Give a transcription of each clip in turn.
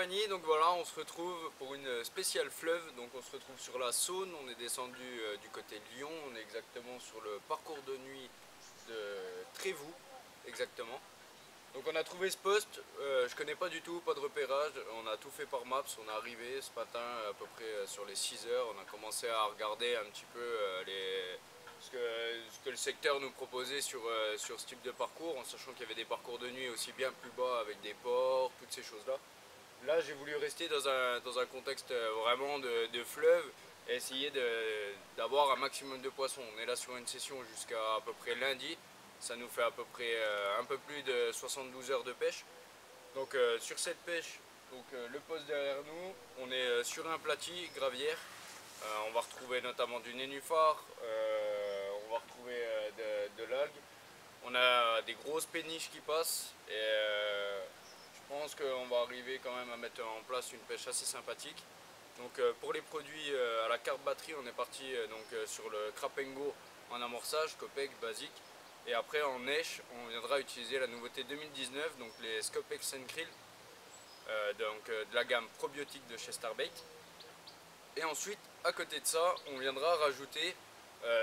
compagnie, donc voilà, on se retrouve pour une spéciale fleuve. Donc on se retrouve sur la Saône, on est descendu du côté de Lyon, on est exactement sur le parcours de nuit de Trévoux, exactement. Donc on a trouvé ce poste, je connais pas du tout, pas de repérage, on a tout fait par Maps, on est arrivé ce matin à peu près sur les 6 heures, on a commencé à regarder un petit peu ce que le secteur nous proposait sur ce type de parcours, en sachant qu'il y avait des parcours de nuit aussi bien plus bas avec des ports, toutes ces choses-là. Là, j'ai voulu rester dans un contexte vraiment de fleuve et essayer d'avoir un maximum de poissons. On est là sur une session jusqu'à à peu près lundi. Ça nous fait à peu près un peu plus de 72 heures de pêche. Donc sur cette pêche, le poste derrière nous, on est sur un platy gravière. On va retrouver notamment du nénuphar, on va retrouver de l'algue. On a des grosses péniches qui passent et je pense qu'on va arriver quand même à mettre en place une pêche assez sympathique. Donc pour les produits à la carte batterie, on est parti sur le Crapengo en amorçage, Copec basique. Et après en neige, on viendra utiliser la nouveauté 2019, donc les Scopex Krill, de la gamme probiotique de chez Starbait. Et ensuite, à côté de ça, on viendra rajouter,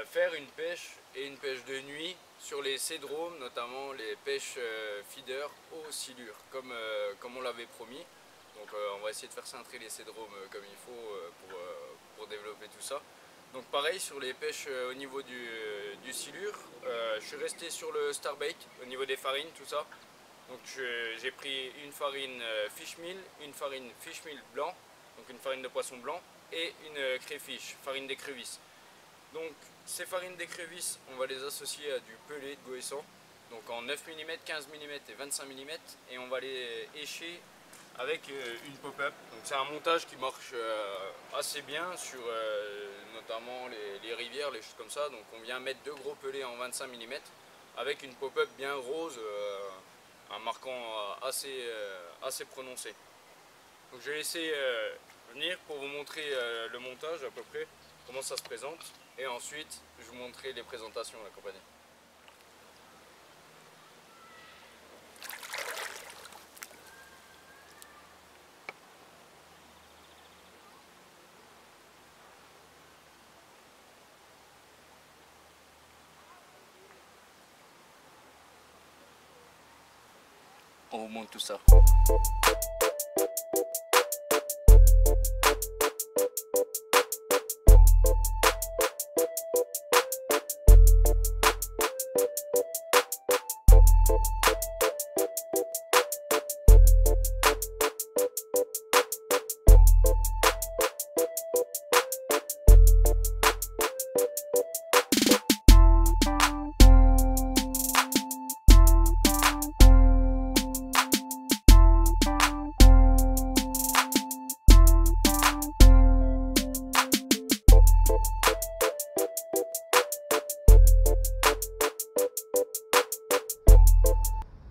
faire une pêche et une pêche de nuit sur les cédromes, notamment les pêches feeder aux silures, comme on l'avait promis. Donc on va essayer de faire cintrer les cédromes comme il faut pour développer tout ça. Donc pareil sur les pêches au niveau du silure, je suis resté sur le Starbait au niveau des farines, tout ça. Donc j'ai pris une farine fish meal, une farine fish meal blanc, donc une farine de poisson blanc, et une crayfish, farine d'écrevisse. Donc ces farines d'écrevisse, on va les associer à du pelé de goéland, donc en 9 mm, 15 mm et 25 mm, et on va les écher avec une pop-up. Donc c'est un montage qui marche assez bien sur notamment les rivières, les choses comme ça. Donc on vient mettre deux gros pelés en 25 mm avec une pop-up bien rose, un marquant assez prononcé. Donc je vais laisser venir pour vous montrer le montage à peu près, comment ça se présente, et ensuite je vous montrerai les présentations de la compagnie. On vous montre tout ça.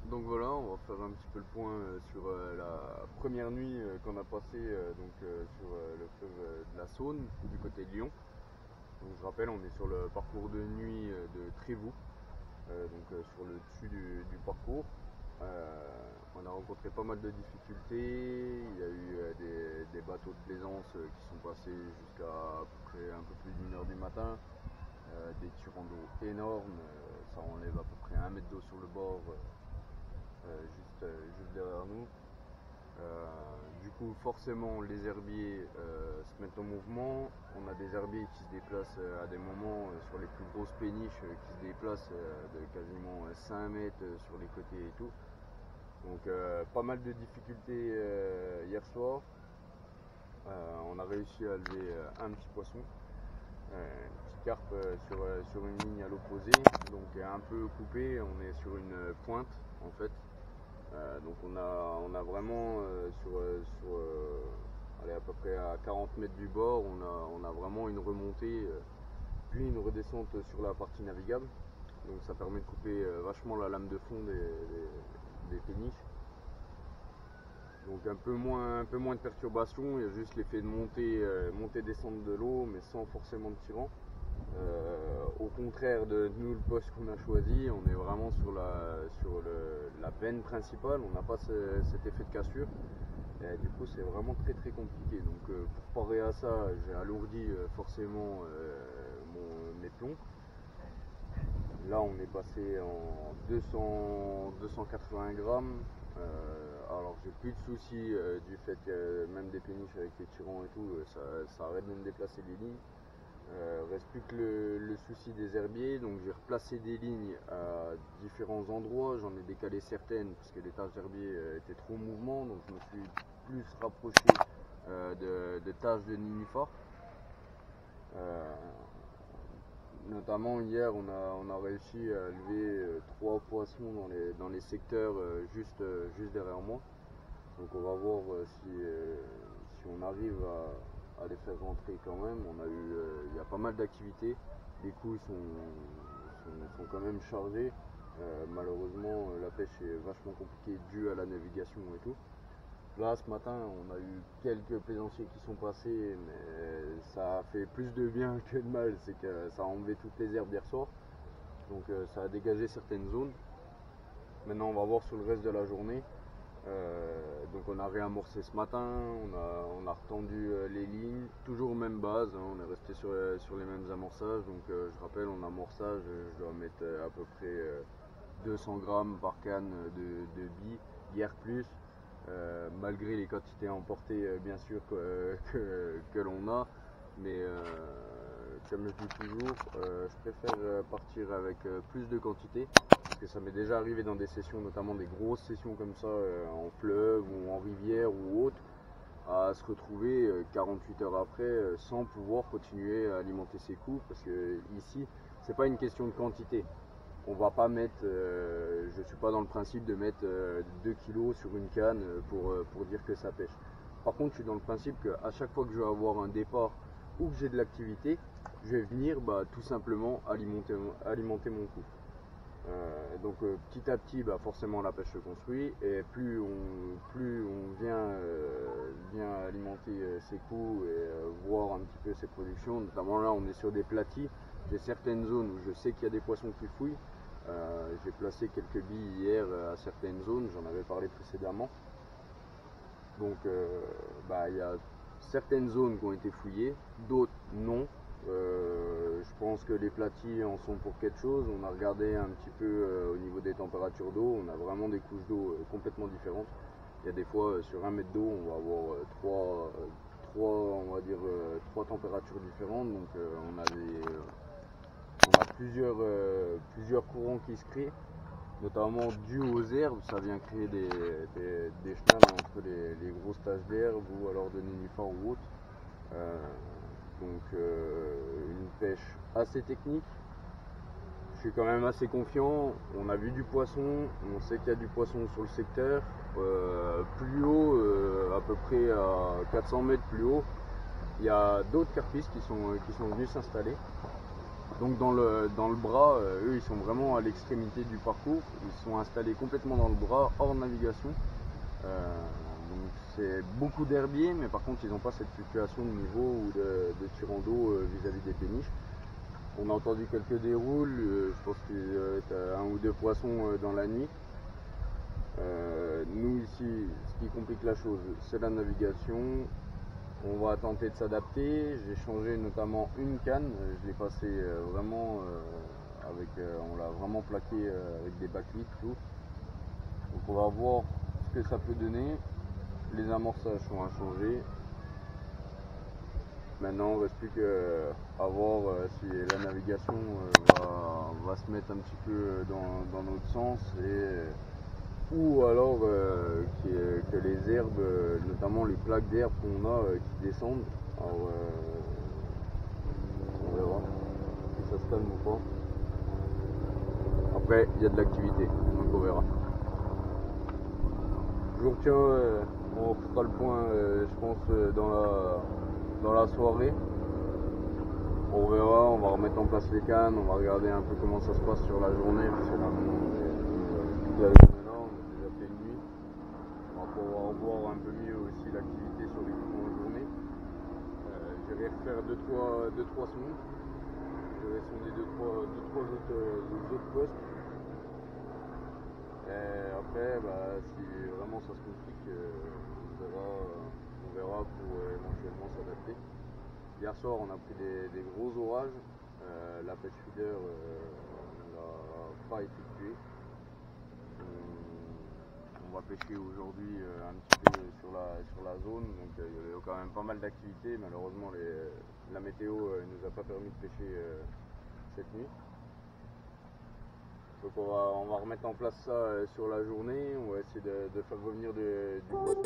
Donc voilà, on va faire un petit peu le point sur la première nuit qu'on a passée sur le fleuve de la Saône, du côté de Lyon. Donc je rappelle, on est sur le parcours de nuit de Trévoux, sur le dessus du parcours. On a rencontré pas mal de difficultés, il y a eu des bateaux de plaisance qui sont passés jusqu'à peu près un peu plus d'1 heure du matin, des tirants d'eau énormes, ça enlève à peu près 1 mètre d'eau sur le bord. Juste derrière nous. Du coup, forcément, les herbiers se mettent en mouvement. On a des herbiers qui se déplacent à des moments sur les plus grosses péniches qui se déplacent de quasiment 5 mètres sur les côtés et tout. Donc, pas mal de difficultés hier soir. On a réussi à lever un petit poisson, une petite carpe sur une ligne à l'opposé, donc un peu coupé. On est sur une pointe en fait. Donc on a vraiment allez, à peu près à 40 mètres du bord, on a vraiment une remontée puis une redescente sur la partie navigable. Donc ça permet de couper vachement la lame de fond des péniches. Donc un peu moins de perturbation, il y a juste l'effet de montée-descente de l'eau, mais sans forcément de tirant. Au contraire de nous, le poste qu'on a choisi, on est vraiment sur la veine principale, on n'a pas cet effet de cassure. Et du coup, c'est vraiment très compliqué. Donc, pour parer à ça, j'ai alourdi forcément mes plombs. Là, on est passé en 280 grammes. Alors, j'ai plus de soucis du fait que même des péniches avec les tirants et tout, ça arrête de me déplacer les lignes. Reste plus que le souci des herbiers, donc j'ai replacé des lignes à différents endroits, j'en ai décalé certaines parce que les taches d'herbier étaient trop en mouvement, donc je me suis plus rapproché de tâches de nénuphar. Notamment hier, on a réussi à lever 3 poissons dans les secteurs juste derrière moi. Donc on va voir si on arrive à les faire rentrer quand même. Il y a pas mal d'activités. Les coups sont quand même chargés. Malheureusement, la pêche est vachement compliquée due à la navigation et tout. Là, ce matin, on a eu quelques plaisanciers qui sont passés, mais ça a fait plus de bien que de mal. C'est que ça a enlevé toutes les herbes hier soir. Donc ça a dégagé certaines zones. Maintenant, on va voir sur le reste de la journée. Donc on a réamorcé ce matin, on a retendu les lignes, toujours même base, hein, on est resté sur les mêmes amorçages. Donc je rappelle, en amorçage, je dois mettre à peu près 200 grammes par canne de billes, guère plus. Malgré les quantités emportées bien sûr que l'on a, mais comme je dis toujours, je préfère partir avec plus de quantité, parce que ça m'est déjà arrivé dans des sessions, notamment des grosses sessions comme ça en fleuve ou en rivière ou autre, à se retrouver 48 heures après sans pouvoir continuer à alimenter ses coups, parce que ici c'est pas une question de quantité. On va pas mettre, je suis pas dans le principe de mettre 2 kilos sur une canne pour dire que ça pêche. Par contre, je suis dans le principe qu'à chaque fois que je vais avoir un départ ou que j'ai de l'activité, je vais venir tout simplement alimenter mon coup. Donc petit à petit, forcément la pêche se construit, et plus on vient alimenter ses coups et voir un petit peu ses productions. Notamment là, on est sur des platis. J'ai certaines zones où je sais qu'il y a des poissons qui fouillent. J'ai placé quelques billes hier à certaines zones, j'en avais parlé précédemment. Donc il y a certaines zones qui ont été fouillées, d'autres non. Je pense que les platis en sont pour quelque chose. On a regardé un petit peu au niveau des températures d'eau, on a vraiment des couches d'eau complètement différentes. Il y a des fois sur 1 mètre d'eau, on va avoir trois températures différentes. Donc on a plusieurs courants qui se créent, notamment dû aux herbes. Ça vient créer des chenals entre les grosses taches d'herbe ou alors de nénuphar ou autre. Une pêche assez technique. Je suis quand même assez confiant. On a vu du poisson, on sait qu'il y a du poisson sur le secteur. Plus haut, à peu près à 400 mètres plus haut, il y a d'autres carpistes qui sont venus s'installer. Donc dans le bras, eux ils sont vraiment à l'extrémité du parcours. Ils sont installés complètement dans le bras, hors navigation. Donc c'est beaucoup d'herbiers, mais par contre ils n'ont pas cette fluctuation de niveau ou de tirant d'eau vis-à-vis des péniches. On a entendu quelques déroules, je pense qu'il y a 1 ou 2 poissons dans la nuit. Nous ici, ce qui complique la chose, c'est la navigation. On va tenter de s'adapter. J'ai changé notamment une canne, je l'ai passée vraiment on l'a vraiment plaqué avec des backlips tout. Donc on va voir ce que ça peut donner. Les amorçages sont inchangés. Maintenant, il ne reste plus qu'à voir si la navigation va se mettre un petit peu dans notre sens, ou alors que les herbes, notamment les plaques d'herbe qu'on a qui descendent. Alors, on verra si ça se calme ou pas. Après, il y a de l'activité, donc on verra. Je vous retiens, on fera le point, je pense, dans la soirée. On verra, on va remettre en place les cannes, on va regarder un peu comment ça se passe sur la journée, parce que là maintenant toute la journée là, on a déjà fait une nuit. On va pouvoir voir un peu mieux aussi l'activité sur l'équipement de journée. J'irai refaire 2-3 sondes. J'irai sonder 2-3 autres postes. Et après, si vraiment ça se complique, on verra pour éventuellement s'adapter. Hier soir on a pris des gros orages, la pêche feeder on l'a pas effectuée. On va pêcher aujourd'hui un petit peu sur la zone, donc il y a quand même pas mal d'activités. Malheureusement la météo ne nous a pas permis de pêcher cette nuit. Donc on va remettre en place ça sur la journée, on va essayer de faire revenir du poisson.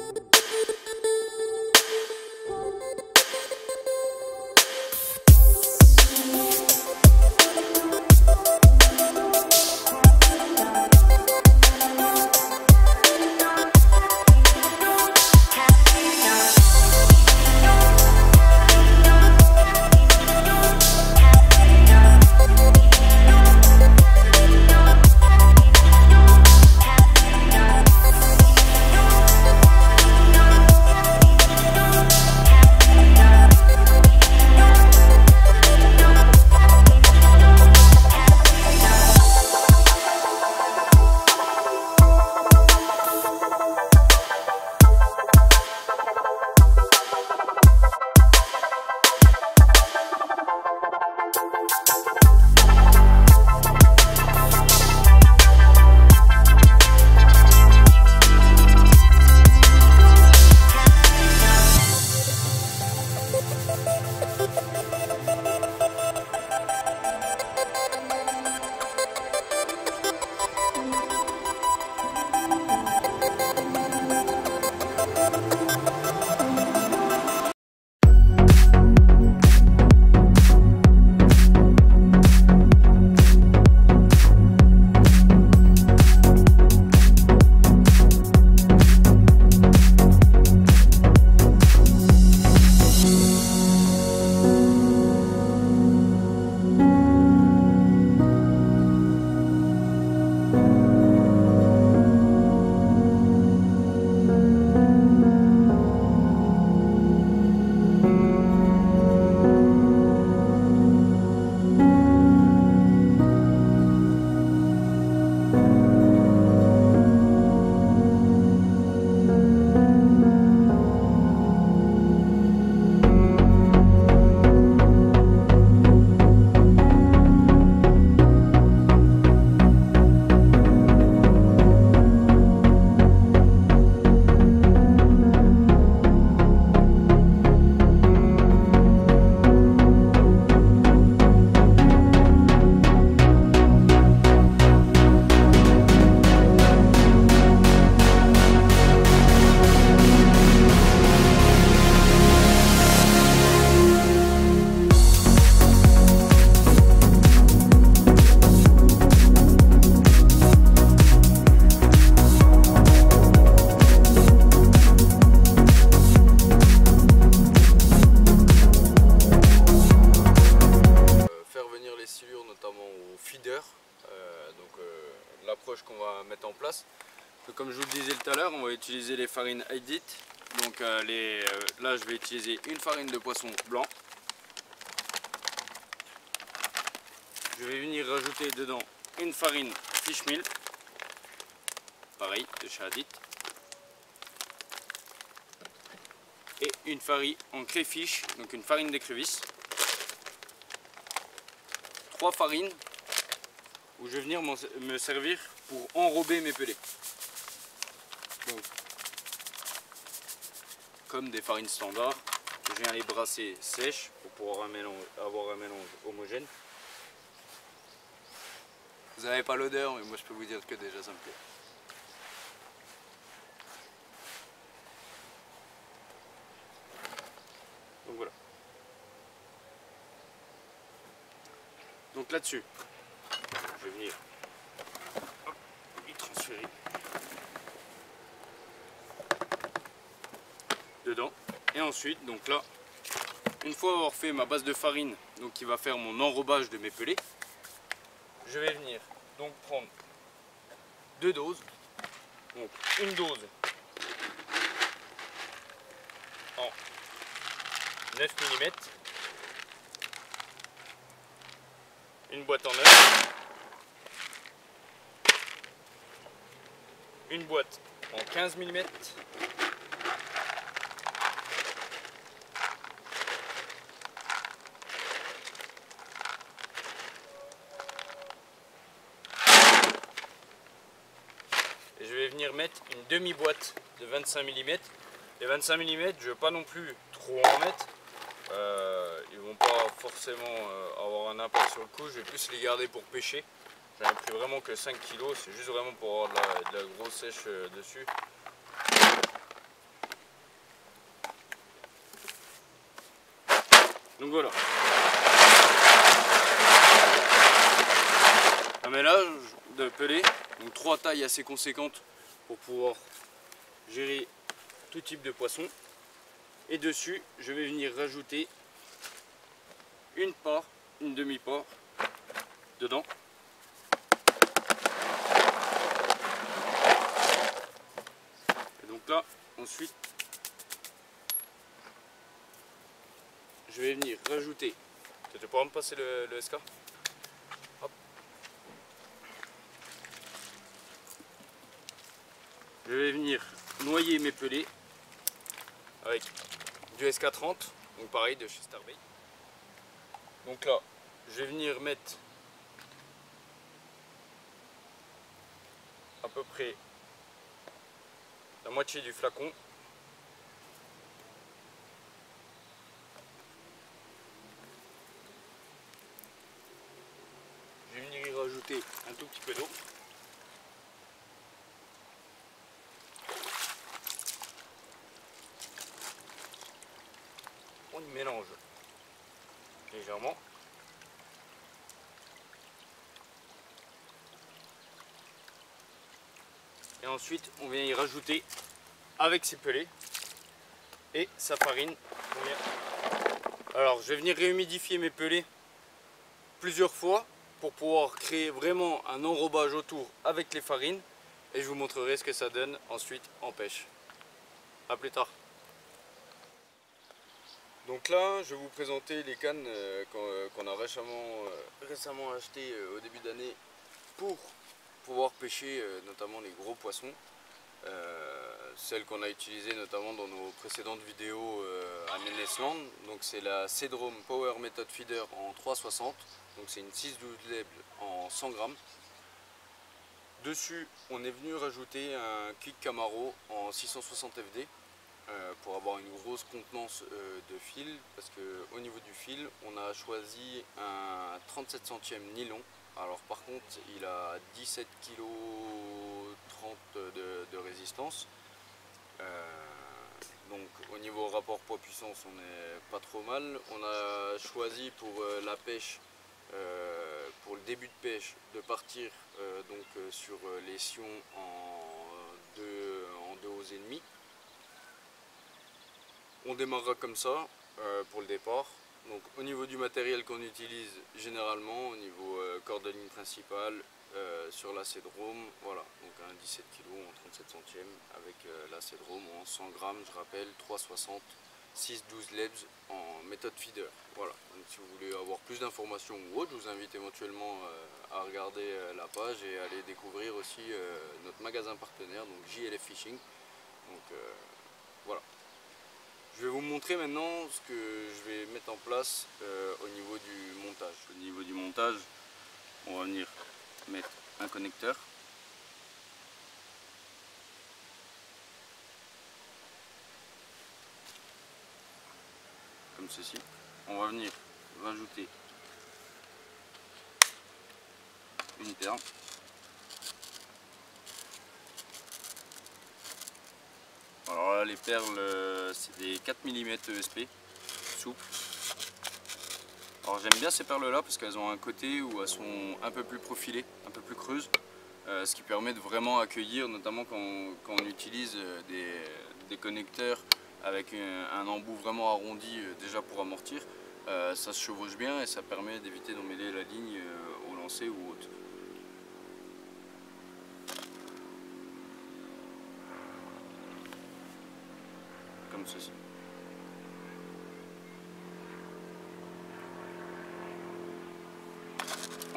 L'approche qu'on va mettre en place. Donc, comme je vous le disais tout à l'heure, on va utiliser les farines Aidit. Donc là je vais utiliser une farine de poisson blanc. Je vais venir rajouter dedans une farine fish meal, pareil de chez Aidit, et une farine en crayfish, donc une farine d'écrevisse. 3 farines où je vais venir me servir pour enrober mes pelets. Donc, comme des farines standards, je viens les brasser sèches pour pouvoir avoir un mélange homogène. Vous n'avez pas l'odeur, mais moi je peux vous dire que déjà ça me plaît. Donc voilà. Donc là-dessus, je vais venir y transférer dedans. Et ensuite, donc là, une fois avoir fait ma base de farine, donc qui va faire mon enrobage de mes pelets, je vais venir donc prendre 2 doses. Donc une dose en 9 mm, une boîte en 9, une boîte en 15 mm mettre une demi-boîte de 25 mm. Les 25 mm, je ne veux pas non plus trop en mettre. Ils vont pas forcément avoir un impact sur le coup, je vais plus les garder pour pêcher. J'en ai pris vraiment que 5 kg, c'est juste vraiment pour avoir de la grosse sèche dessus. Donc voilà. Un mélange de pelés, donc 3 tailles assez conséquentes pour pouvoir gérer tout type de poisson. Et dessus, je vais venir rajouter une part, une demi-part dedans. Et donc là, ensuite, je vais venir rajouter. Tu vas pouvoir me passer le SK? Hop. Je vais venir noyer mes pelés avec du SK30, donc pareil de chez Starbait. Donc là, je vais venir mettre à peu près la moitié du flacon. Je vais venir y rajouter un tout petit peu d'eau. On y mélange légèrement. Et ensuite, on vient y rajouter avec ses pelés et sa farine. Alors, je vais venir réhumidifier mes pelés plusieurs fois pour pouvoir créer vraiment un enrobage autour avec les farines. Et je vous montrerai ce que ça donne ensuite en pêche. A plus tard. Donc là, je vais vous présenter les cannes qu'on a récemment achetées au début d'année pour pouvoir pêcher notamment les gros poissons. Celles qu'on a utilisées notamment dans nos précédentes vidéos à Ménesland. Donc c'est la Cedrome Power Method Feeder en 360. Donc c'est une 6-12 lèvres en 100 grammes. Dessus, on est venu rajouter un Quick Camaro en 660 FD. Pour avoir une grosse contenance de fil, parce qu'au niveau du fil on a choisi un 37 centièmes nylon. Alors par contre il a 17 kg 30 de résistance, donc au niveau rapport poids puissance on n'est pas trop mal. On a choisi pour la pêche, pour le début de pêche, de partir sur les sions en 2 os et demi. On démarrera comme ça pour le départ. Donc au niveau du matériel qu'on utilise généralement, au niveau corde de ligne principale, sur la Cedrome, voilà, donc un 17 kg en 37 centièmes avec la Cedrome en 100 grammes, je rappelle, 360, 6-12 lebs en méthode feeder. Voilà, donc si vous voulez avoir plus d'informations ou autre, je vous invite éventuellement à regarder la page et aller découvrir aussi notre magasin partenaire, donc JLF Fishing. Donc voilà. Je vais vous montrer maintenant ce que je vais mettre en place au niveau du montage. Au niveau du montage, on va venir mettre un connecteur. Comme ceci. On va venir rajouter une perle. Alors là, les perles, c'est des 4 mm ESP, souples. Alors j'aime bien ces perles là parce qu'elles ont un côté où elles sont un peu plus profilées, un peu plus creuses. Ce qui permet de vraiment accueillir, notamment quand on utilise des connecteurs avec un embout vraiment arrondi déjà pour amortir. Ça se chevauche bien et ça permet d'éviter d'emmêler la ligne au lancer ou autre. Comme ceci.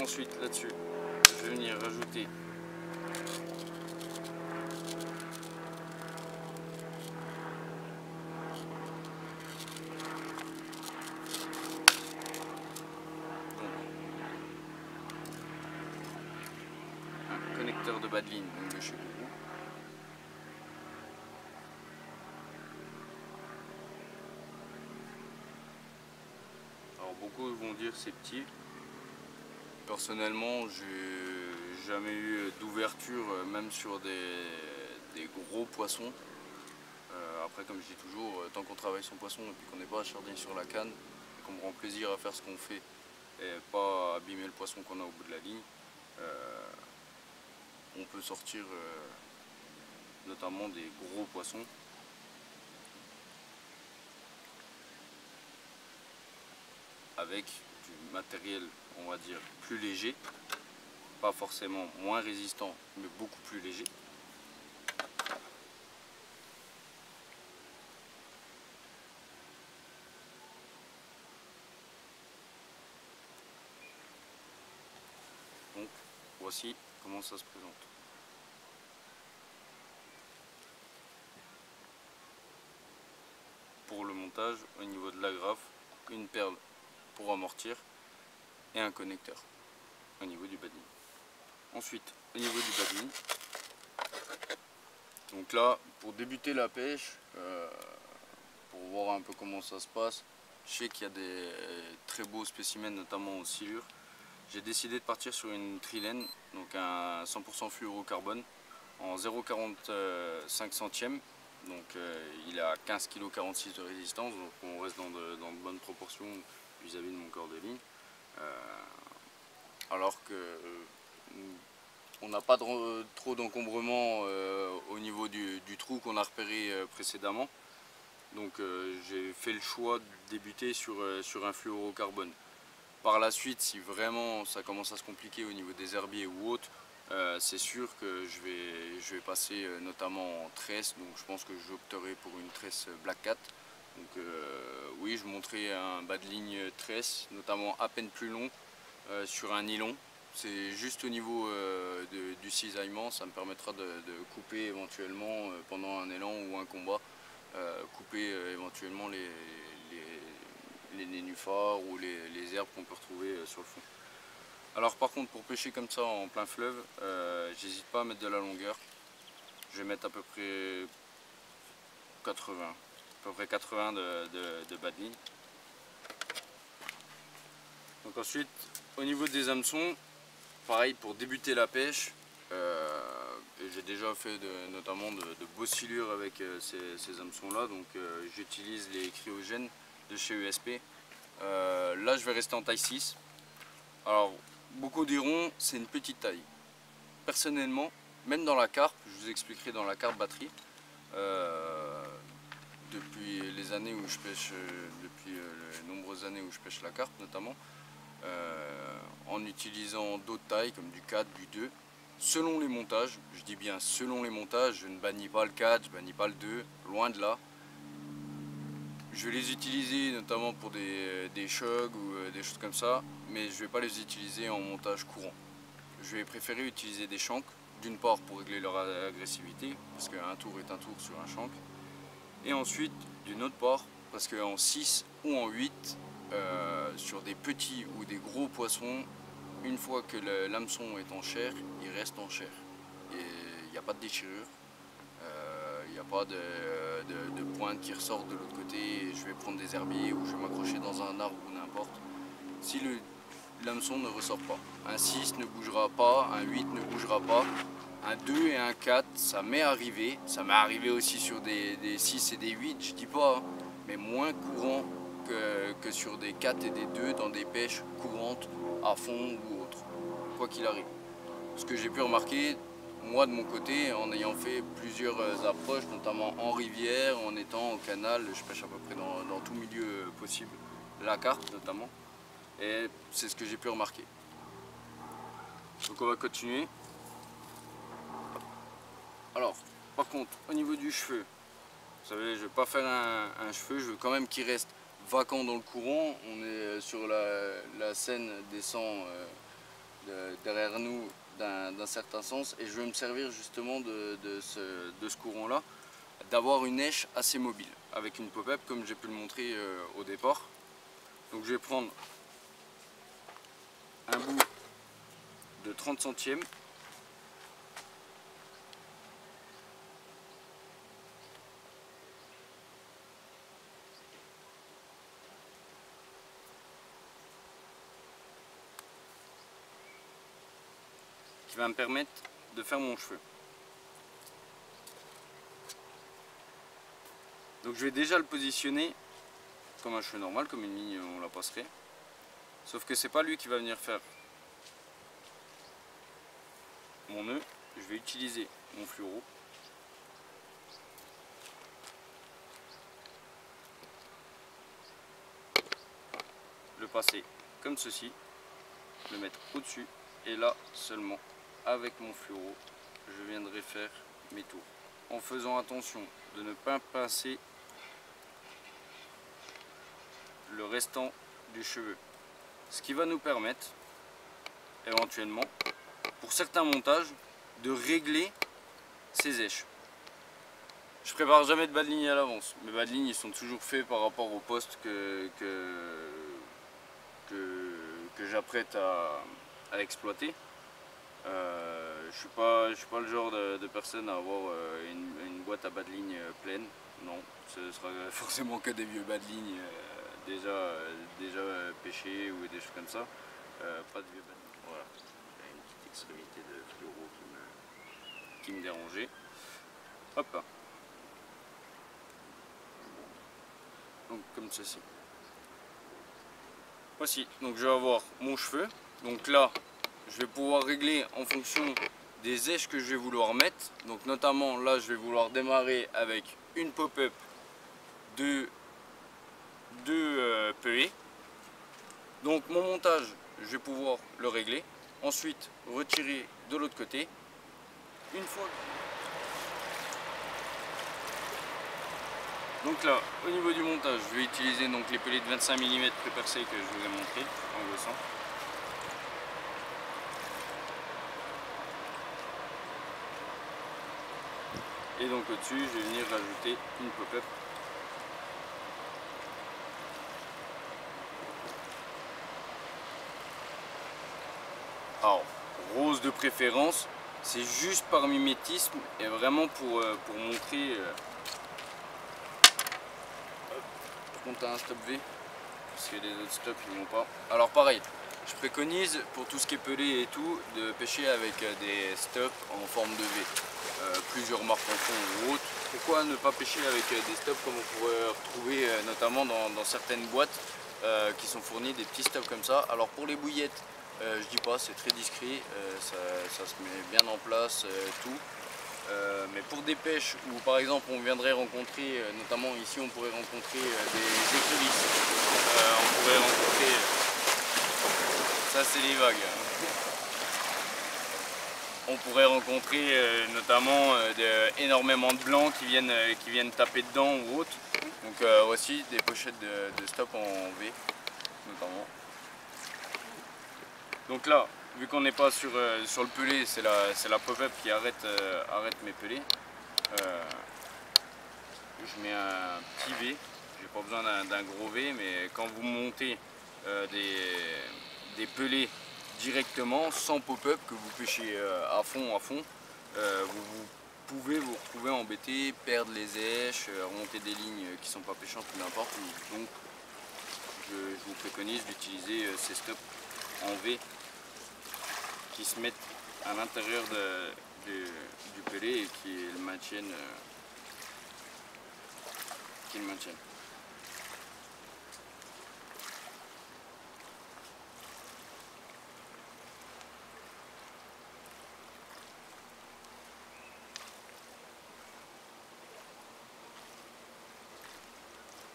Ensuite là-dessus, je vais venir rajouter un connecteur de bas de ligne de chez Kourou. beaucoup vont dire c'est petit. Personnellement, j'ai jamais eu d'ouverture, même sur des gros poissons. Après, comme je dis toujours, tant qu'on travaille son poisson et puis qu'on n'est pas acharné sur la canne, et qu'on prend plaisir à faire ce qu'on fait et pas abîmer le poisson qu'on a au bout de la ligne, on peut sortir notamment des gros poissons. Avec du matériel, on va dire, plus léger, pas forcément moins résistant, mais beaucoup plus léger. Donc voici comment ça se présente. Pour le montage, au niveau de l'agrafe, une perle pour amortir et un connecteur au niveau du badin. Ensuite, au niveau du badin, donc là, pour débuter la pêche, pour voir un peu comment ça se passe, je sais qu'il y a des très beaux spécimens, notamment aux silures. J'ai décidé de partir sur une trilène, donc un 100% fluorocarbone en 0,45 centièmes. Donc il a 15,46 kg de résistance, donc on reste dans de bonnes proportions vis-à-vis de mon corps de ligne. Alors que on n'a pas trop d'encombrement au niveau du trou qu'on a repéré précédemment. Donc j'ai fait le choix de débuter sur un fluorocarbone. Par la suite, si vraiment ça commence à se compliquer au niveau des herbiers ou autres, c'est sûr que je vais passer notamment en tresse. Donc je pense que j'opterai pour une tresse Black Cat. Donc oui, je monterai un bas de ligne tresse, notamment à peine plus long, sur un nylon. C'est juste au niveau du cisaillement, ça me permettra de couper éventuellement pendant un élan ou un combat, couper éventuellement les nénuphars ou les herbes qu'on peut retrouver sur le fond. Alors par contre, pour pêcher comme ça en plein fleuve, j'hésite pas à mettre de la longueur. Je vais mettre à peu près 80 de bas de ligne. Donc ensuite, au niveau des hameçons, pareil pour débuter la pêche, j'ai déjà fait notamment de beaux silures avec ces hameçons là, donc j'utilise les cryogènes de chez ESP. Là je vais rester en taille 6. Alors beaucoup diront c'est une petite taille. Personnellement, même dans la carpe, je vous expliquerai dans la carpe batterie, depuis les années où je pêche, depuis les nombreuses années où je pêche la carpe notamment, en utilisant d'autres tailles comme du 4, du 2, selon les montages, je dis bien selon les montages, je ne bannis pas le 4, je ne bannis pas le 2, loin de là. Je vais les utiliser notamment pour des chugs ou des choses comme ça, mais je ne vais pas les utiliser en montage courant. Je vais préférer utiliser des shanks, d'une part pour régler leur agressivité, parce qu'un tour est un tour sur un shank, et ensuite d'une autre part, parce qu'en 6 ou en 8, sur des petits ou des gros poissons, une fois que l'hameçon est en chair, il reste en chair. Et il n'y a pas de déchirure, il n'y a pas de pointe qui ressort de l'autre côté, et je vais prendre des herbiers ou je vais m'accrocher dans un arbre ou n'importe. Si l'hameçon ne ressort pas, un 6 ne bougera pas, un 8 ne bougera pas, un 2 et un 4, ça m'est arrivé. Ça m'est arrivé aussi sur des 6 et des 8, je dis pas, hein, mais moins courant que sur des 4 et des 2 dans des pêches courantes à fond ou autre, quoi qu'il arrive. Ce que j'ai pu remarquer, moi de mon côté, en ayant fait plusieurs approches, notamment en rivière, en étant au canal, je pêche à peu près dans tout milieu possible, la carpe notamment, et c'est ce que j'ai pu remarquer. Donc on va continuer. Alors, par contre, au niveau du cheveu, vous savez, je ne vais pas faire un cheveu, je veux quand même qu'il reste vacant dans le courant. On est sur la Seine descend derrière nous d'un certain sens, et je veux me servir justement de ce courant-là, d'avoir une èche assez mobile, avec une pop-up comme j'ai pu le montrer au départ. Donc je vais prendre un bout de 30 centièmes. va me permettre de faire mon cheveu. Donc je vais déjà le positionner comme un cheveu normal, comme une ligne on la passerait. Sauf que c'est pas lui qui va venir faire mon nœud. Je vais utiliser mon fluoro. Le passer comme ceci, le mettre au-dessus et là seulement avec mon fluoro je viendrai faire mes tours en faisant attention de ne pas pincer le restant du cheveu, ce qui va nous permettre éventuellement pour certains montages de régler ces èches. Je prépare jamais de bas de ligne à l'avance, mes bas de ligne ils sont toujours faits par rapport au poste que j'apprête à exploiter. Je suis pas le genre de personne à avoir une boîte à bas de ligne pleine. Non, ce sera forcément que des vieux bas de ligne déjà pêchés ou des choses comme ça. Pas de vieux bas de ligne. Voilà, il y a une petite extrémité de fluoro qui me dérangeait. Hop. Donc comme ceci. Voici, donc je vais avoir mon cheveu. Donc là, je vais pouvoir régler en fonction des èches que je vais vouloir mettre. Donc notamment là, je vais vouloir démarrer avec une pop-up de pelés. Donc mon montage, je vais pouvoir le régler. Ensuite, retirer de l'autre côté. Une fois. Donc là, au niveau du montage, je vais utiliser donc les pelés de 25 mm pré-percés que je vous ai montré en glossant. Et donc au-dessus, je vais venir rajouter une pop-up. Alors, rose de préférence, c'est juste par mimétisme et vraiment pour montrer. Par contre, t'as un stop V, parce que les autres stops ils n'ont pas. Alors pareil, je préconise pour tout ce qui est pelé et tout, de pêcher avec des stops en forme de V. Plusieurs marques en font ou autres. Pourquoi ne pas pêcher avec des stops comme on pourrait retrouver notamment dans certaines boîtes qui sont fournies des petits stops comme ça. Alors pour les bouillettes, je dis pas, c'est très discret, ça se met bien en place, tout. Mais pour des pêches où par exemple on viendrait rencontrer, notamment ici on pourrait rencontrer des écrevisses, on pourrait rencontrer, ça c'est les vagues. On pourrait rencontrer notamment énormément de blancs qui viennent taper dedans ou autre. Donc voici des pochettes de stop en V notamment. Donc là, vu qu'on n'est pas sur le pelé, c'est la pop-up qui arrête mes pelés. Je mets un petit V, j'ai pas besoin d'un gros V, mais quand vous montez des pelés directement, sans pop-up, que vous pêchez à fond, vous pouvez vous retrouver embêté, perdre les èches, remonter des lignes qui sont pas pêchantes, peu importe. Donc je vous préconise d'utiliser ces stops en V qui se mettent à l'intérieur du pelé et qui le maintiennent.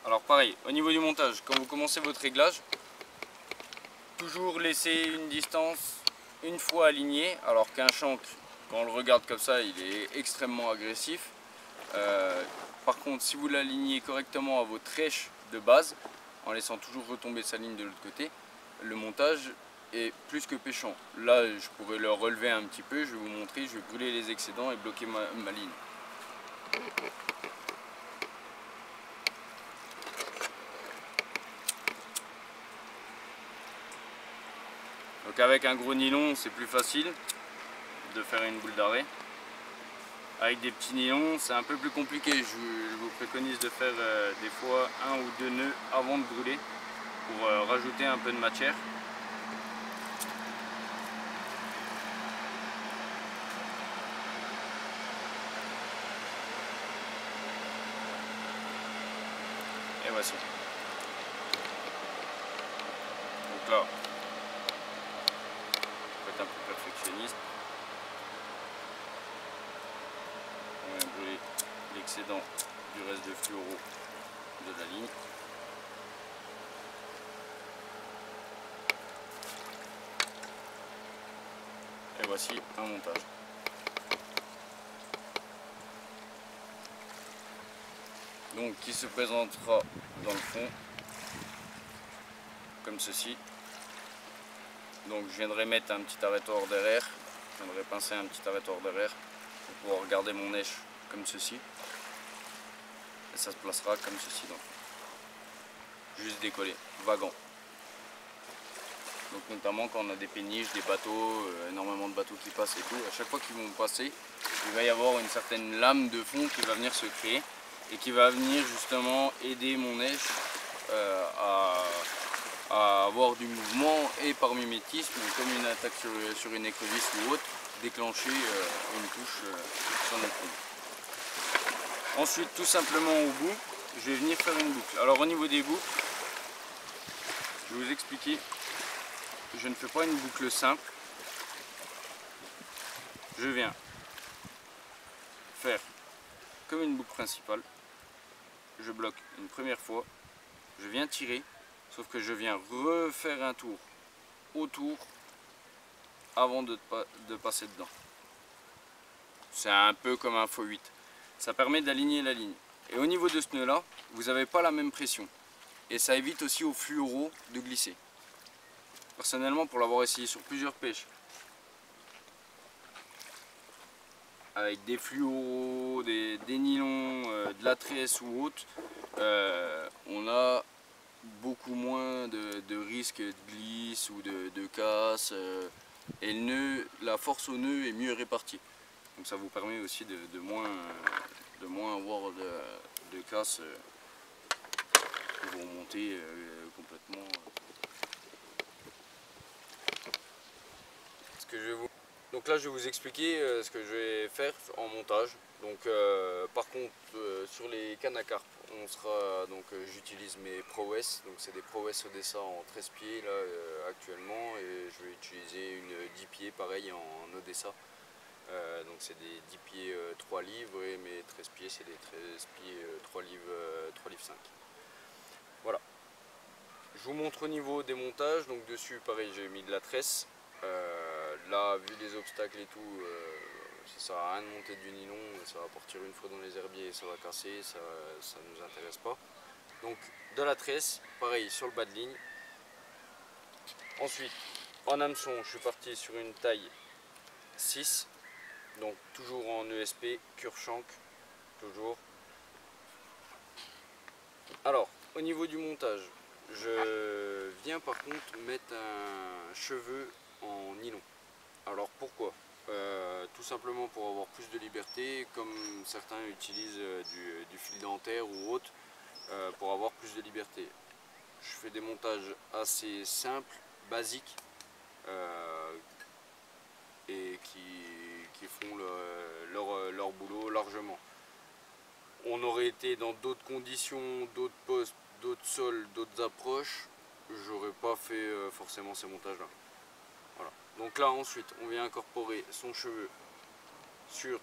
Alors pareil, au niveau du montage, quand vous commencez votre réglage, toujours laisser une distance une fois aligné, alors qu'un shank, quand on le regarde comme ça, il est extrêmement agressif. Par contre, si vous l'alignez correctement à votre rêche de base, en laissant toujours retomber sa ligne de l'autre côté, le montage est plus que pêchant. Là, je pourrais le relever un petit peu, je vais vous montrer, je vais brûler les excédents et bloquer ma ligne. Donc avec un gros nylon, c'est plus facile de faire une boule d'arrêt. Avec des petits nylons, c'est un peu plus compliqué. Je vous préconise de faire des fois 1 ou 2 nœuds avant de brûler pour rajouter un peu de matière. Et voici. Donc là, faut être un peu perfectionniste. On vient brûler l'excédent du reste de fluoro de la ligne. Et voici un montage. Donc qui se présentera dans le fond comme ceci. Donc je viendrai mettre un petit arrêteur derrière, je viendrai pincer un petit arrêteur derrière pour pouvoir garder mon neige comme ceci. Et ça se placera comme ceci dans le fond. Juste décoller, vagant. Donc notamment quand on a des péniches, des bateaux, énormément de bateaux qui passent et tout, à chaque fois qu'ils vont passer, il va y avoir une certaine lame de fond qui va venir se créer et qui va venir justement aider mon neige à avoir du mouvement et par mimétisme, comme une attaque sur une écrevisse ou autre, déclencher une touche sur notre fond. Ensuite, tout simplement au bout, je vais venir faire une boucle. Alors au niveau des boucles, je vais vous expliquer. Je ne fais pas une boucle simple. Je viens faire comme une boucle principale. Je bloque une première fois. Je viens tirer, sauf que je viens refaire un tour autour avant de passer dedans. C'est un peu comme un x8. Ça permet d'aligner la ligne. Et au niveau de ce nœud là, vous n'avez pas la même pression. Et ça évite aussi au fluoro de glisser. Personnellement, pour l'avoir essayé sur plusieurs pêches, avec des fluoros, des nylons, de la tresse ou autre, on a beaucoup moins de risques de glisse ou de casse. Et le nœud, la force au nœud est mieux répartie. Donc ça vous permet aussi de moins avoir de casse pour vous remonter complètement. Donc là je vais vous expliquer ce que je vais faire en montage. Donc par contre sur les cannes à carpe, j'utilise mes ProWest, donc c'est des ProWest Odessa en 13 pieds là actuellement, et je vais utiliser une 10 pieds pareil en Odessa. Donc c'est des 10 pieds 3 livres et mes 13 pieds c'est des 13 pieds 3 livres 5. Voilà. Je vous montre au niveau des montages. Donc dessus pareil j'ai mis de la tresse. Là, vu les obstacles et tout, ça sert à rien de monter du nylon, ça va partir une fois dans les herbiers et ça va casser, ça ne nous intéresse pas. Donc de la tresse, pareil sur le bas de ligne. Ensuite, en hameçon, je suis parti sur une taille 6, donc toujours en ESP, Cure-Shank, toujours. Alors, au niveau du montage, je viens par contre mettre un cheveu en nylon. Alors pourquoi? Tout simplement pour avoir plus de liberté, comme certains utilisent du fil dentaire ou autre, pour avoir plus de liberté. Je fais des montages assez simples, basiques, et qui font leur boulot largement. On aurait été dans d'autres conditions, d'autres postes, d'autres sols, d'autres approches, j'aurais pas fait forcément ces montages là. Voilà. Donc là ensuite on vient incorporer son cheveu sur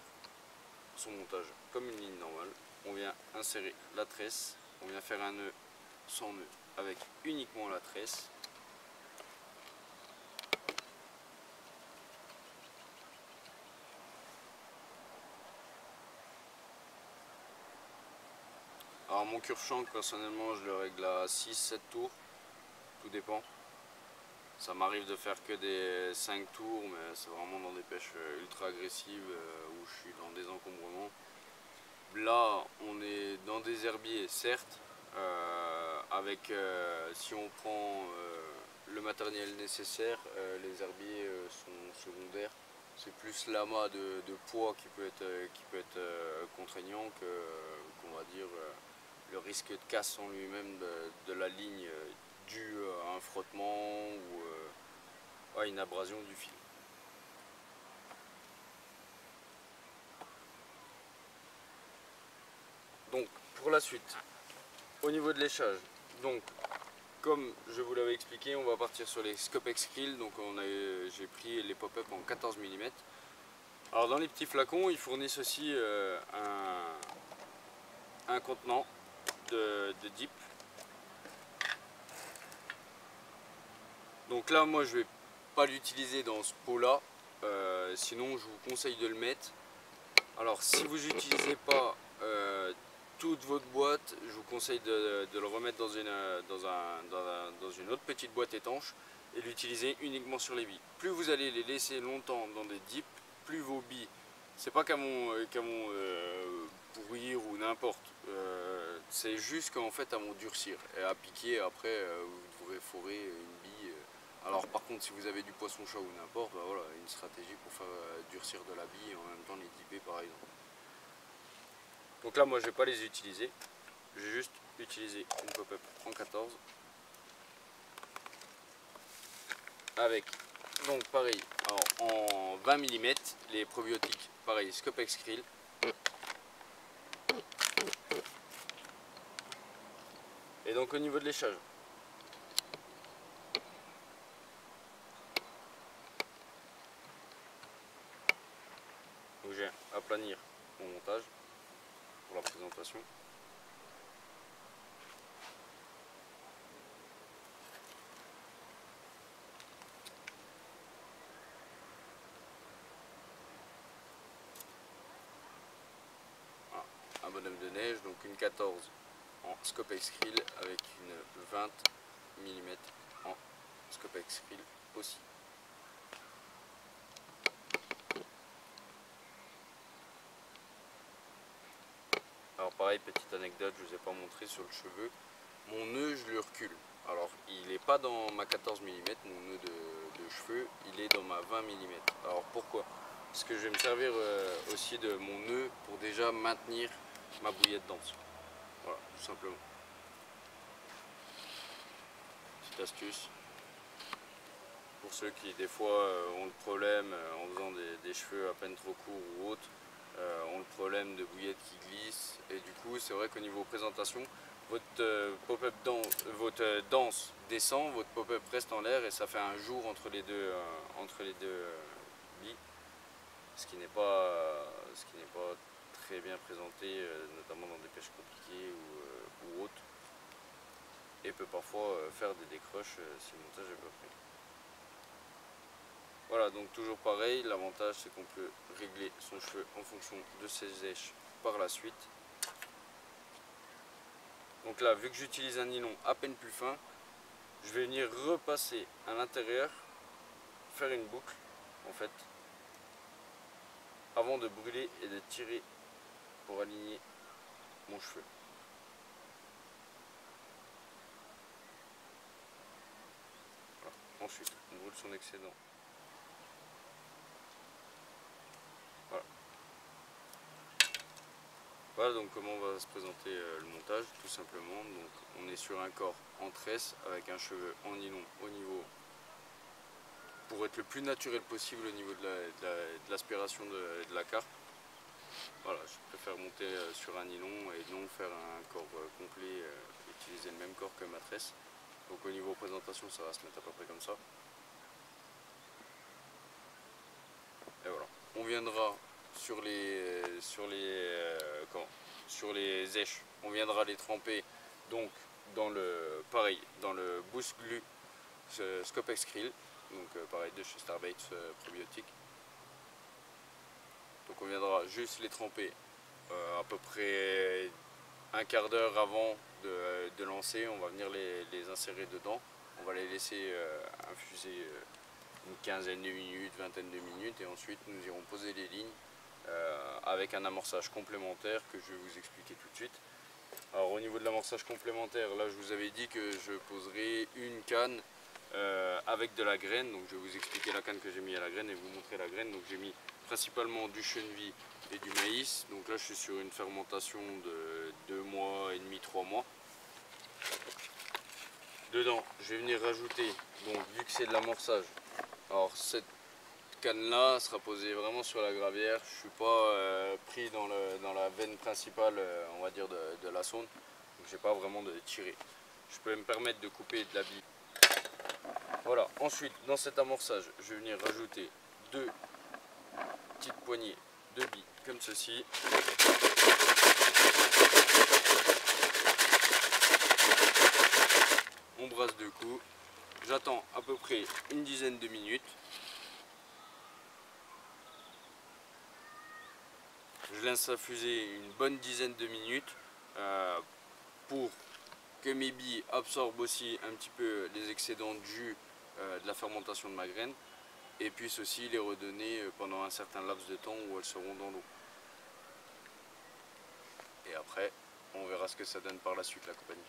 son montage comme une ligne normale. On vient insérer la tresse, on vient faire un nœud sans nœud avec uniquement la tresse. Alors mon Cure-Shank personnellement je le règle à 6-7 tours, tout dépend. Ça m'arrive de faire que des 5 tours, mais c'est vraiment dans des pêches ultra agressives où je suis dans des encombrements. Là on est dans des herbiers certes, si on prend le matériel nécessaire, les herbiers sont secondaires. C'est plus l'amas de poids qui peut être contraignant qu'on va dire le risque de casse en lui-même de la ligne dû à un frottement ou à une abrasion du fil. Donc pour la suite, au niveau de léchage, donc comme je vous l'avais expliqué, on va partir sur les Scopex Krill. Donc j'ai pris les pop-up en 14 mm. Alors dans les petits flacons, ils fournissent aussi un contenant de dip. Donc là, moi je vais pas l'utiliser dans ce pot là, sinon je vous conseille de le mettre. Alors si vous n'utilisez pas toute votre boîte, je vous conseille de le remettre dans une autre petite boîte étanche et l'utiliser uniquement sur les billes. Plus vous allez les laisser longtemps dans des dips, plus vos billes, c'est pas qu'à pourrir ou n'importe, c'est juste qu'en fait elles vont durcir et à piquer après vous devrez forer une bille. Alors par contre si vous avez du poisson chat ou n'importe, bah voilà, une stratégie pour faire durcir de la bille et en même temps les dipper par exemple. Donc là moi je vais pas les utiliser, je vais juste utiliser une pop-up en 14 avec donc pareil en 20 mm les probiotiques, pareil Scopex Krill. Et donc au niveau de léchage, donc j'ai à aplanir mon montage pour la présentation. Voilà, un bonhomme de neige, donc une 14 en Scopex Krill avec une 20 mm en Scopex Krill aussi. Alors pareil, petite anecdote, je ne vous ai pas montré sur le cheveu, mon nœud je le recule. Alors il n'est pas dans ma 14 mm, mon nœud de cheveux, il est dans ma 20 mm. Alors pourquoi? Parce que je vais me servir aussi de mon nœud pour déjà maintenir ma bouillette dense. Voilà, tout simplement. Petite astuce. Pour ceux qui des fois ont le problème en faisant des cheveux à peine trop courts ou autres, ont le problème de bouillette qui glisse, et du coup c'est vrai qu'au niveau présentation votre pop-up danse descend, votre pop-up reste en l'air et ça fait un jour entre les deux billes, ce qui n'est pas très bien présenté, notamment dans des pêches compliquées ou autres, et peut parfois faire des décroches si le montage est pas pris. Voilà, donc toujours pareil, l'avantage c'est qu'on peut régler son cheveu en fonction de ses èches par la suite. Donc là, vu que j'utilise un nylon à peine plus fin, je vais venir repasser à l'intérieur, faire une boucle en fait, avant de brûler et de tirer pour aligner mon cheveu. Voilà. Ensuite, on brûle son excédent. Voilà donc comment va se présenter le montage, tout simplement. Donc on est sur un corps en tresse avec un cheveu en nylon au niveau, pour être le plus naturel possible au niveau de l'aspiration de la carpe. Voilà, je préfère monter sur un nylon et non faire un corps complet, utiliser le même corps que ma tresse. Donc au niveau présentation ça va se mettre à peu près comme ça. Et voilà, on viendra sur les èches, on viendra les tremper donc dans le Boost Glue Scopex Krill, donc pareil de chez Starbait probiotique. Donc on viendra juste les tremper à peu près un quart d'heure avant de lancer, on va venir les insérer dedans, on va les laisser infuser une quinzaine de minutes, vingtaine de minutes, et ensuite nous irons poser les lignes avec un amorçage complémentaire que je vais vous expliquer tout de suite. Alors au niveau de l'amorçage complémentaire, là je vous avais dit que je poserai une canne avec de la graine, donc je vais vous expliquer la canne que j'ai mis à la graine et vous montrer la graine. Donc j'ai mis principalement du cheneville et du maïs, donc là je suis sur une fermentation de 2 mois et demi, 3 mois. Dedans je vais venir rajouter, donc vu que c'est de l'amorçage, alors cette canne là sera posée vraiment sur la gravière, je ne suis pas pris dans la veine principale on va dire de la sonde. Donc j'ai pas vraiment de tirer. Je peux me permettre de couper de la bille. Voilà, ensuite dans cet amorçage, je vais venir rajouter 2 petites poignées de billes comme ceci. On brasse 2 coups. J'attends à peu près une dizaine de minutes. Je laisse infuser une bonne dizaine de minutes pour que mes billes absorbent aussi un petit peu les excédents de jus de la fermentation de ma graine et puissent aussi les redonner pendant un certain laps de temps où elles seront dans l'eau. Et après, on verra ce que ça donne par la suite la compagnie.